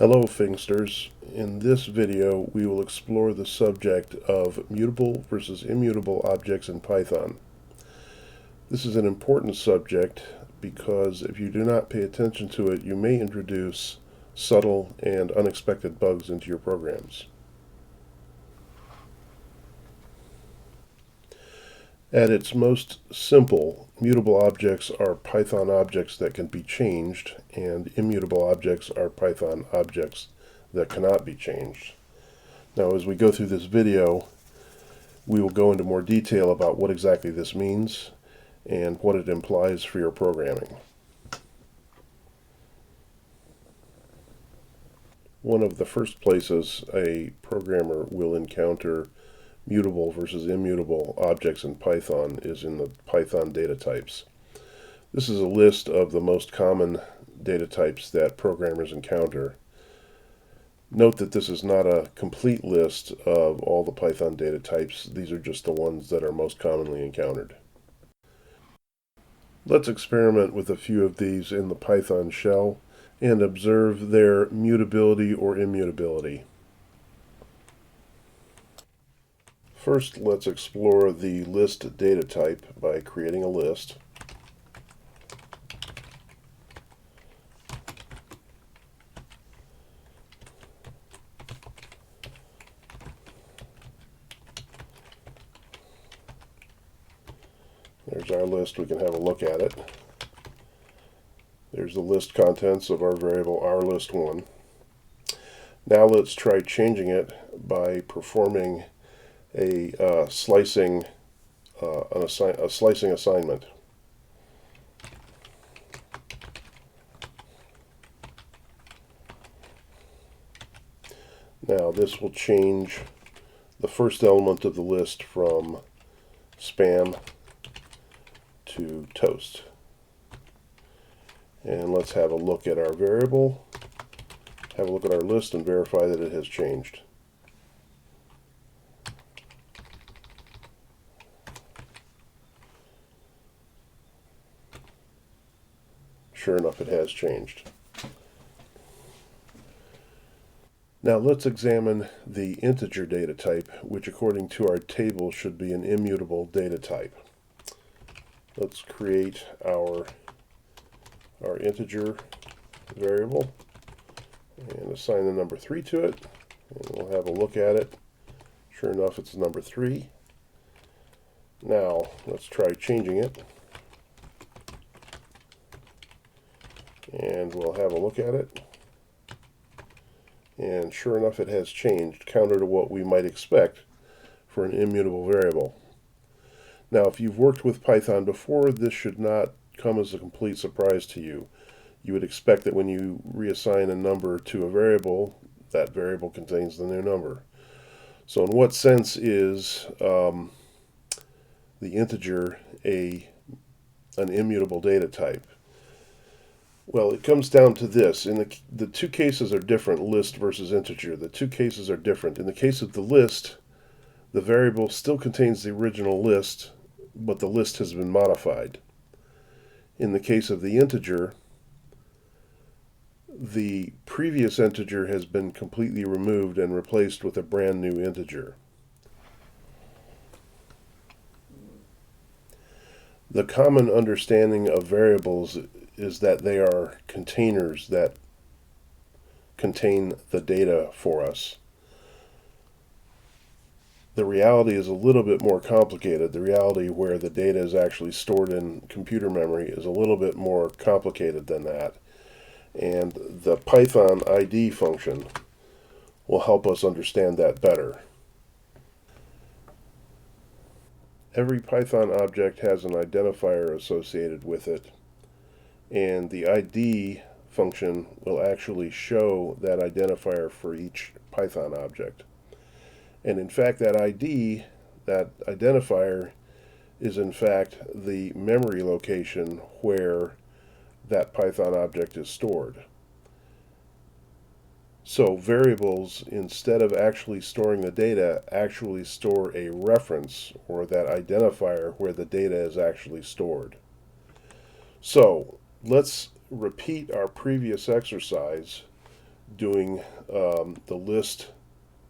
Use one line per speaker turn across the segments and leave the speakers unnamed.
Hello Finxters. In this video we will explore the subject of mutable versus immutable objects in Python. This is an important subject because if you do not pay attention to it, you may introduce subtle and unexpected bugs into your programs. At its most simple, mutable objects are Python objects that can be changed, and immutable objects are Python objects that cannot be changed. Now, as we go through this video, we will go into more detail about what exactly this means and what it implies for your programming. One of the first places a programmer will encounter mutable versus immutable objects in Python is in the Python data types. This is a list of the most common data types that programmers encounter. Note that this is not a complete list of all the Python data types. These are just the ones that are most commonly encountered. Let's experiment with a few of these in the Python shell and observe their mutability or immutability. First, let's explore the list data type by creating a list. There's our list. We can have a look at it. There's the list contents of our variable rlist1. Now let's try changing it by performing a slicing assignment. Now this will change the first element of the list from spam to toast. And let's have a look at our variable, have a look at our list, and verify that it has changed. Sure enough, it has changed. Now let's examine the integer data type, which according to our table should be an immutable data type. Let's create our integer variable and assign the number 3 to it, and we'll have a look at it. Sure enough, it's number 3. Now let's try changing it, and we'll have a look at it, and sure enough, it has changed, counter to what we might expect for an immutable variable. Now, if you've worked with Python before, this should not come as a complete surprise to you. You would expect that when you reassign a number to a variable, that variable contains the new number. So in what sense is the integer an immutable data type? Well, it comes down to this. In the two cases are different, list versus integer. The two cases are different. In the case of the list, the variable still contains the original list, but the list has been modified. In the case of the integer, the previous integer has been completely removed and replaced with a brand new integer. The common understanding of variables is that they are containers that contain the data for us. The reality is a little bit more complicated. The reality where the data is actually stored in computer memory is a little bit more complicated than that. And the Python ID function will help us understand that better. Every Python object has an identifier associated with it, and the ID function will actually show that identifier for each Python object. And in fact, that ID, that identifier, is in fact the memory location where that Python object is stored. So variables, instead of actually storing the data, actually store a reference or that identifier where the data is actually stored. So let's repeat our previous exercise doing the list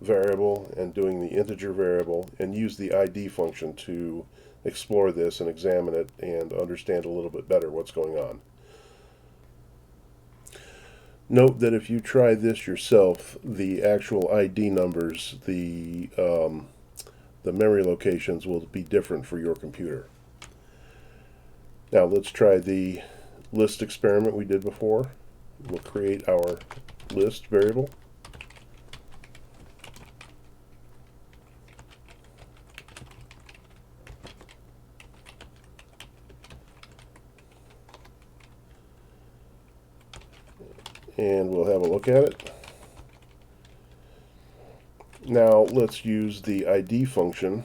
variable and doing the integer variable, and use the ID function to explore this and examine it and understand a little bit better what's going on. Note that if you try this yourself, the actual ID numbers, the memory locations will be different for your computer. Now let's try the list experiment we did before. We'll create our list variable. And we'll have a look at it. Now let's use the ID function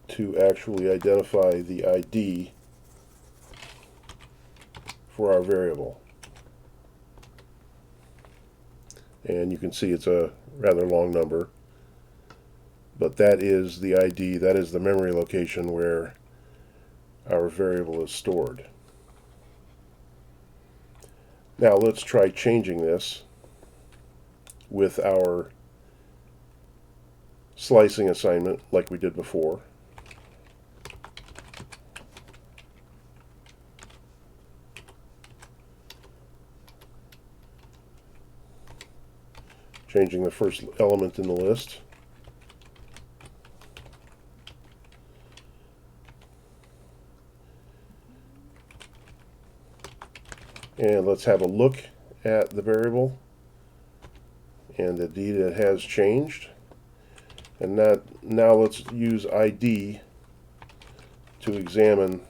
to actually identify the ID for our variable. And you can see it's a rather long number, but that is the ID, that is the memory location where our variable is stored. Now let's try changing this with our slicing assignment like we did before. Changing the first element in the list. And let's have a look at the variable. And indeed it has changed. And now let's use ID to examine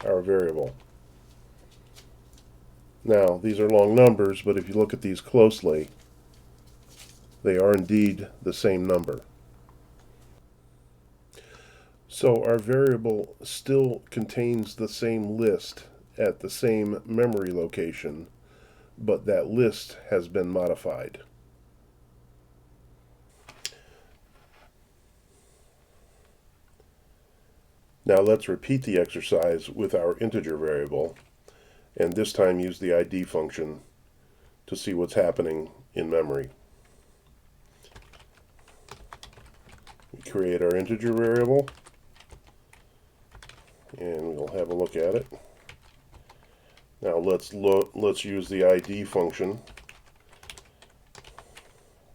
our variable. Now, these are long numbers, but if you look at these closely, they are indeed the same number. So our variable still contains the same list at the same memory location, but that list has been modified. Now let's repeat the exercise with our integer variable, and this time use the ID function to see what's happening in memory. We create our integer variable, and we'll have a look at it. Now let's use the ID function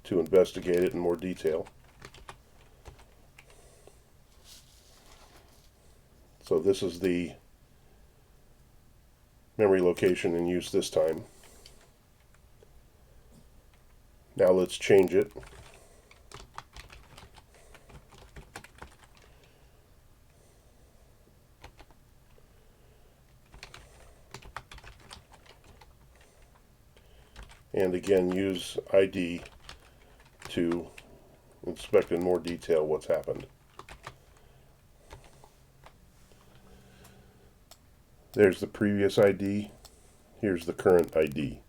to investigate it in more detail. So this is the memory location in use this time. Now let's change it. And again, use ID to inspect in more detail what's happened. There's the previous ID. Here's the current ID.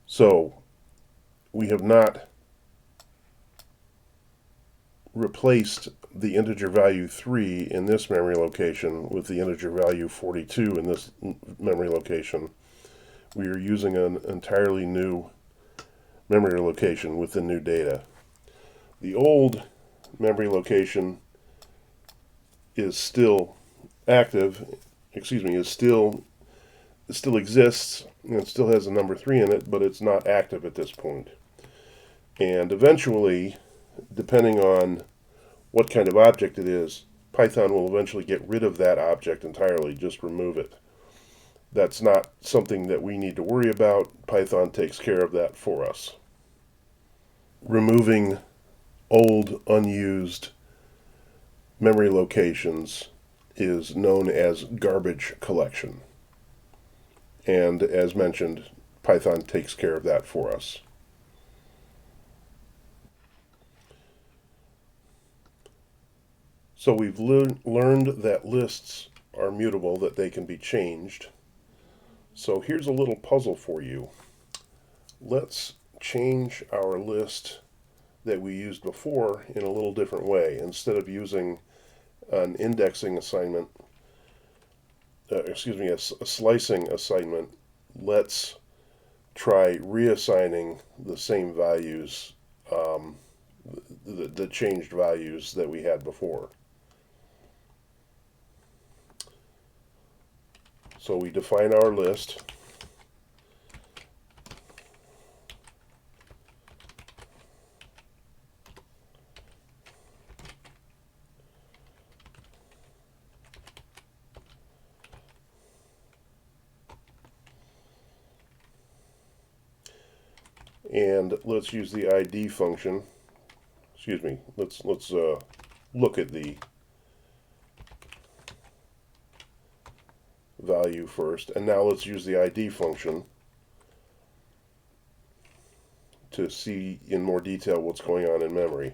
So we have not replaced the integer value 3 in this memory location with the integer value 42 in this memory location. We are using an entirely new memory location with the new data. The old memory location is still active, it still exists, and it still has a number 3 in it, but it's not active at this point. And eventually, depending on what kind of object it is, Python will eventually get rid of that object entirely, just remove it. That's not something that we need to worry about. Python takes care of that for us. Removing old, unused memory locations is known as garbage collection. And as mentioned, Python takes care of that for us. So we've learned that lists are mutable, that they can be changed. So here's a little puzzle for you. Let's change our list that we used before in a little different way. Instead of using an indexing assignment, a slicing assignment, let's try reassigning the same values, the changed values that we had before. So we define our list. And let's use the ID function. Excuse me. Let's look at the value first, and now let's use the ID function to see in more detail what's going on in memory.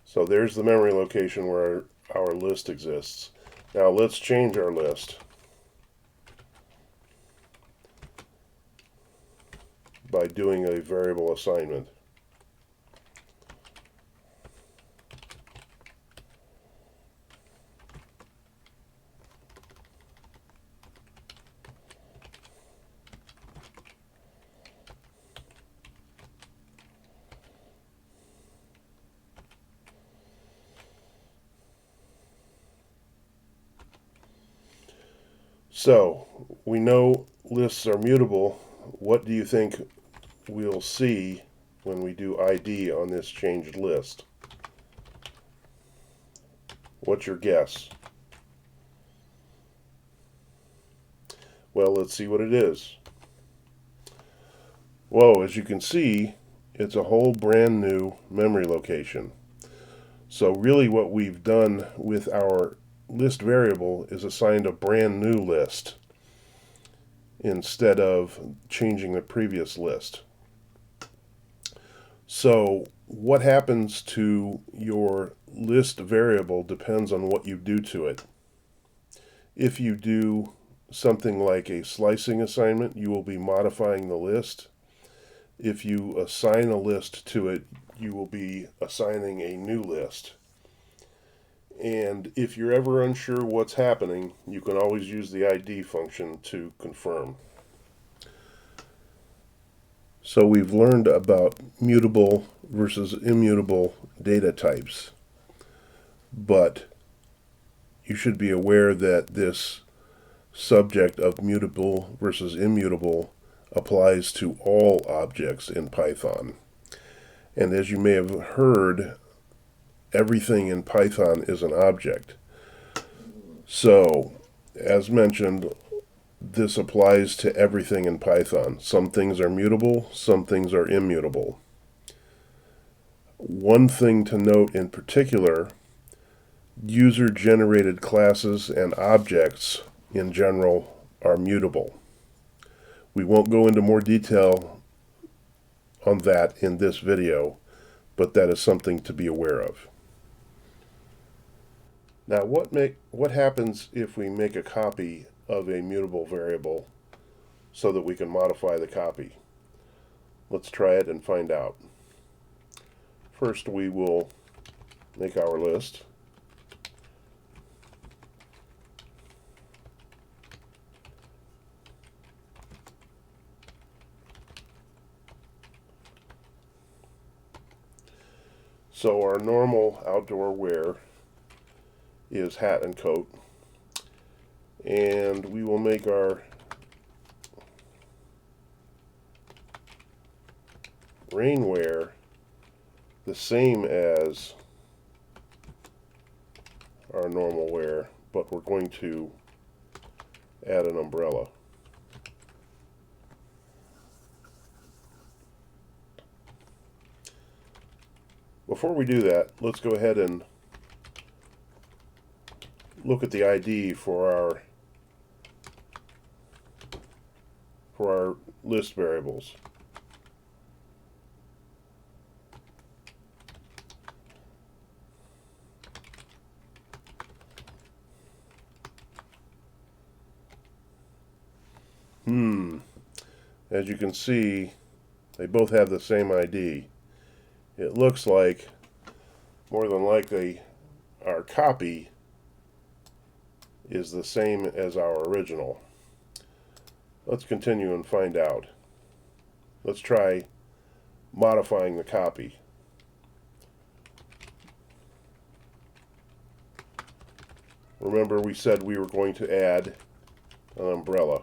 So there's the memory location where our list exists. Now let's change our list by doing a variable assignment. So we know lists are mutable. What do you think we'll see when we do ID on this changed list? What's your guess? Well, let's see what it is. Whoa, as you can see, it's a whole brand new memory location. So really what we've done with our list variable is assigned a brand new list instead of changing the previous list. So what happens to your list variable depends on what you do to it. If you do something like a slicing assignment, you will be modifying the list. If you assign a list to it, you will be assigning a new list. And if you're ever unsure what's happening, you can always use the ID function to confirm. So we've learned about mutable versus immutable data types, but you should be aware that this subject of mutable versus immutable applies to all objects in Python. And as you may have heard, everything in Python is an object. So, as mentioned, this applies to everything in Python. Some things are mutable, some things are immutable. One thing to note in particular, user-generated classes and objects in general are mutable. We won't go into more detail on that in this video, but that is something to be aware of. Now, what happens if we make a copy of a mutable variable so that we can modify the copy? Let's try it and find out. First, we will make our list. So our normal outdoor wear is hat and coat, and we will make our rainwear the same as our normal wear, but we're going to add an umbrella. Before we do that, let's go ahead and look at the ID for our list variables. As you can see, they both have the same ID. it looks like, more than likely, our copy is the same as our original. Let's continue and find out. Let's try modifying the copy. Remember, we said we were going to add an umbrella.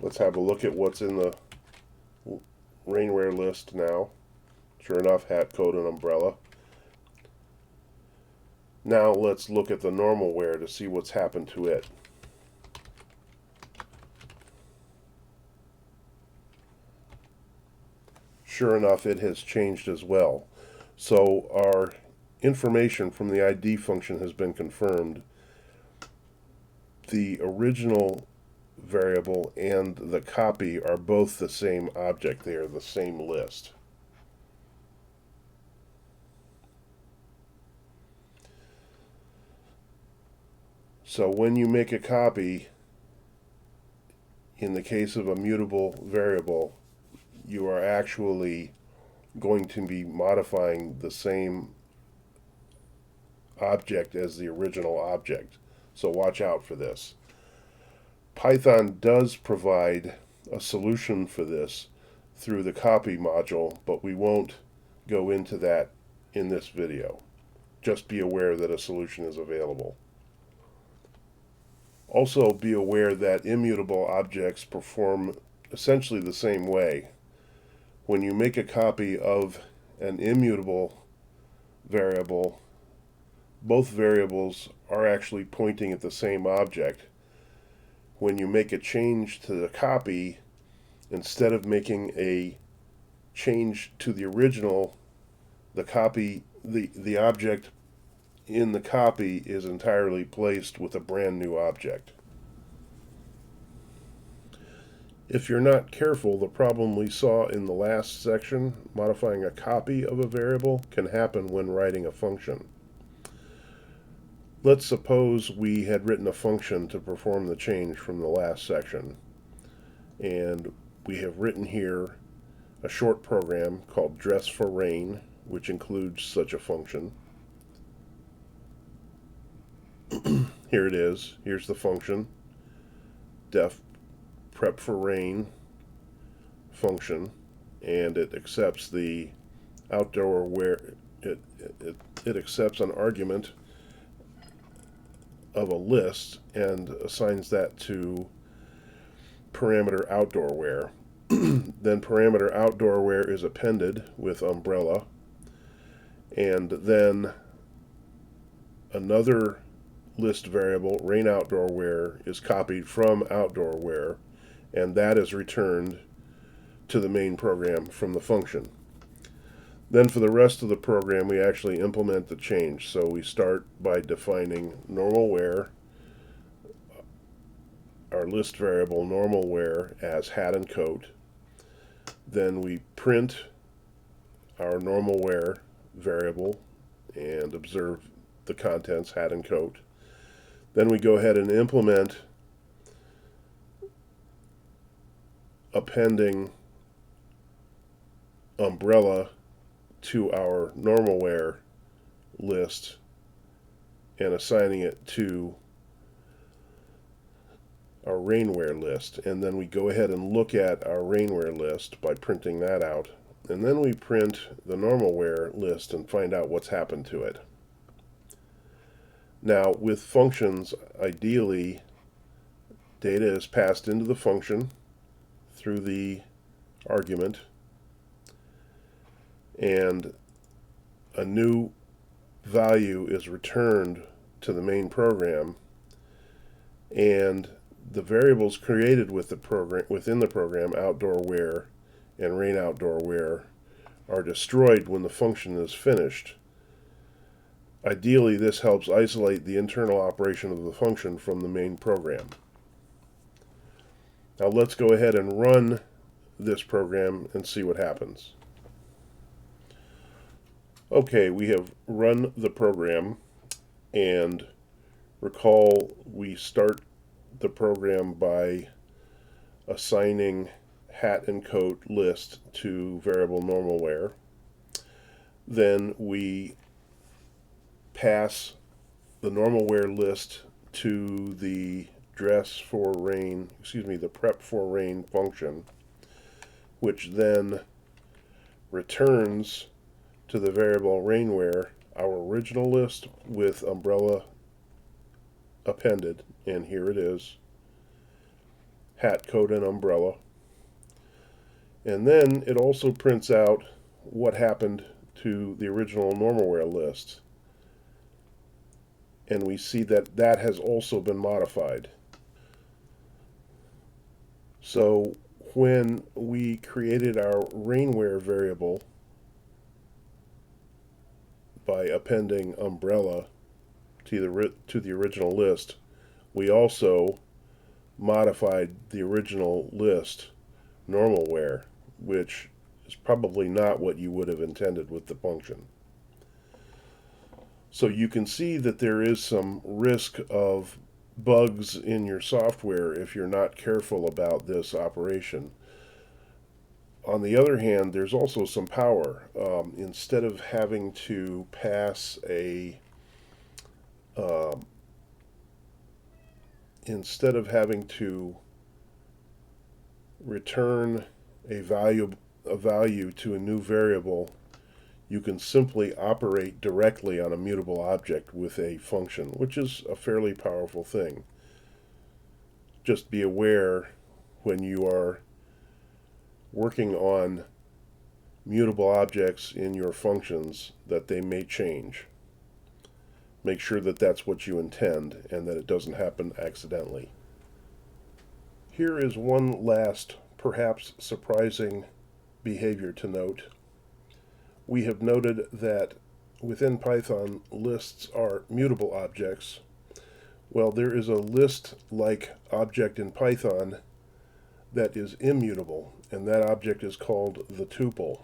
Let's have a look at what's in the rainwear list now. Sure enough, hat, coat, and umbrella. Now let's look at the normal wear to see what's happened to it. Sure enough, it has changed as well. So our information from the ID function has been confirmed. The original variable and the copy are both the same object. They are the same list. So when you make a copy, in the case of a mutable variable, you are actually going to be modifying the same object as the original object. So watch out for this. Python does provide a solution for this through the copy module, but we won't go into that in this video. Just be aware that a solution is available. Also be aware that immutable objects perform essentially the same way. When you make a copy of an immutable variable, both variables are actually pointing at the same object. When you make a change to the copy, instead of making a change to the original, the object in the copy is entirely placed with a brand new object. If you're not careful, the problem we saw in the last section, modifying a copy of a variable, can happen when writing a function. Let's suppose we had written a function to perform the change from the last section, and we have written here a short program called dress for rain, which includes such a function. Here it is. Here's the function, def prep for rain function, and it accepts the outdoor wear. It accepts an argument of a list and assigns that to parameter outdoor wear. Then parameter outdoor wear is appended with umbrella, and then another list variable, rain outdoor wear, is copied from outdoor wear, and that is returned to the main program from the function. Then for the rest of the program, we actually implement the change. So we start by defining normal wear, our list variable normal wear, as hat and coat. Then we print our normal wear variable and observe the contents, hat and coat. Then we go ahead and implement appending umbrella to our normal wear list and assigning it to our rainwear list. And then we go ahead and look at our rainwear list by printing that out. And then we print the normal wear list and find out what's happened to it. Now, with functions, ideally, data is passed into the function through the argument, and a new value is returned to the main program, and the variables created with the program, within the program, outdoor wear and rain outdoor wear, are destroyed when the function is finished. Ideally, this helps isolate the internal operation of the function from the main program. Now let's go ahead and run this program and see what happens. Okay, we have run the program, and recall we start the program by assigning hat and coat list to variable normalware. Then we pass the normalware list to the the prep for rain function, which then returns to the variable rainware our original list with umbrella appended, and here it is, hat, coat, and umbrella. And then it also prints out what happened to the original normalware list. And we see that that has also been modified. So when we created our rainware variable by appending umbrella to the original list, we also modified the original list normalware, which is probably not what you would have intended with the function. So you can see that there is some risk of bugs in your software if you're not careful about this operation. On the other hand, there's also some power. Instead of having to pass a instead of having to return a value to a new variable, you can simply operate directly on a mutable object with a function, which is a fairly powerful thing. Just be aware when you are working on mutable objects in your functions that they may change. Make sure that that's what you intend and that it doesn't happen accidentally. Here is one last, perhaps surprising behavior to note. We have noted that within Python, lists are mutable objects. Well, there is a list-like object in Python that is immutable, and that object is called the tuple.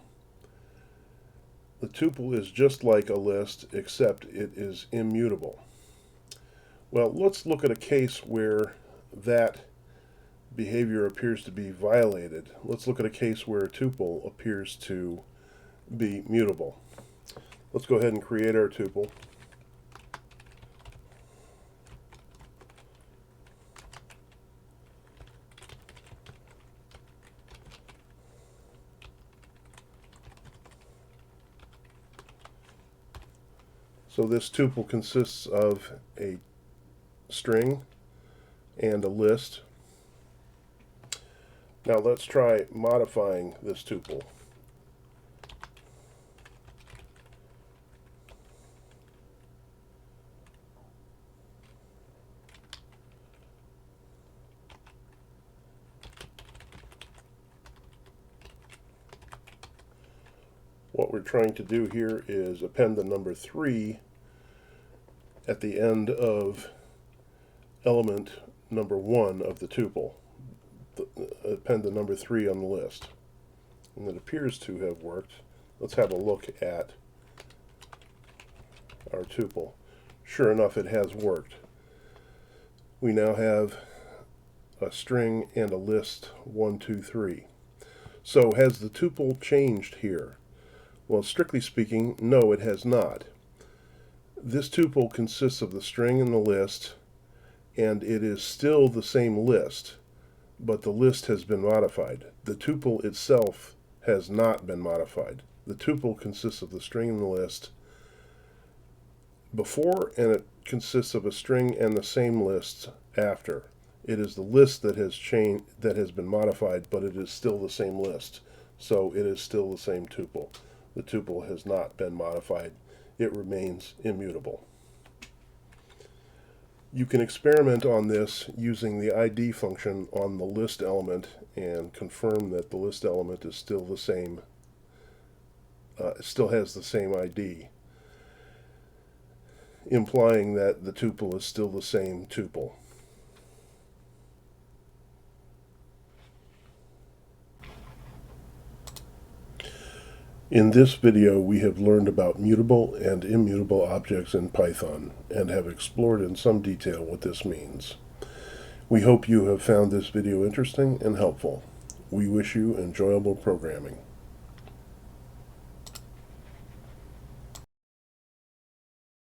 The tuple is just like a list, except it is immutable. Well, let's look at a case where that behavior appears to be violated. Let's look at a case where a tuple appears to be mutable. Let's go ahead and create our tuple. So this tuple consists of a string and a list. Now let's try modifying this tuple. What we're trying to do here is append the number 3 at the end of element number 1 of the tuple. Append the number 3 on the list. And it appears to have worked. Let's have a look at our tuple. Sure enough, it has worked. We now have a string and a list 1, 2, 3. So has the tuple changed here? Well, strictly speaking, no, it has not. This tuple consists of the string and the list, and it is still the same list, but the list has been modified. The tuple itself has not been modified. The tuple consists of the string and the list before, and it consists of a string and the same list after. It is the list that has changed, that has been modified, but it is still the same list. So it is still the same tuple. The tuple has not been modified. It remains immutable. You can experiment on this using the ID function on the list element and confirm that the list element is still the same, still has the same ID, implying that the tuple is still the same tuple. In this video, we have learned about mutable and immutable objects in Python and have explored in some detail what this means. We hope you have found this video interesting and helpful. We wish you enjoyable programming.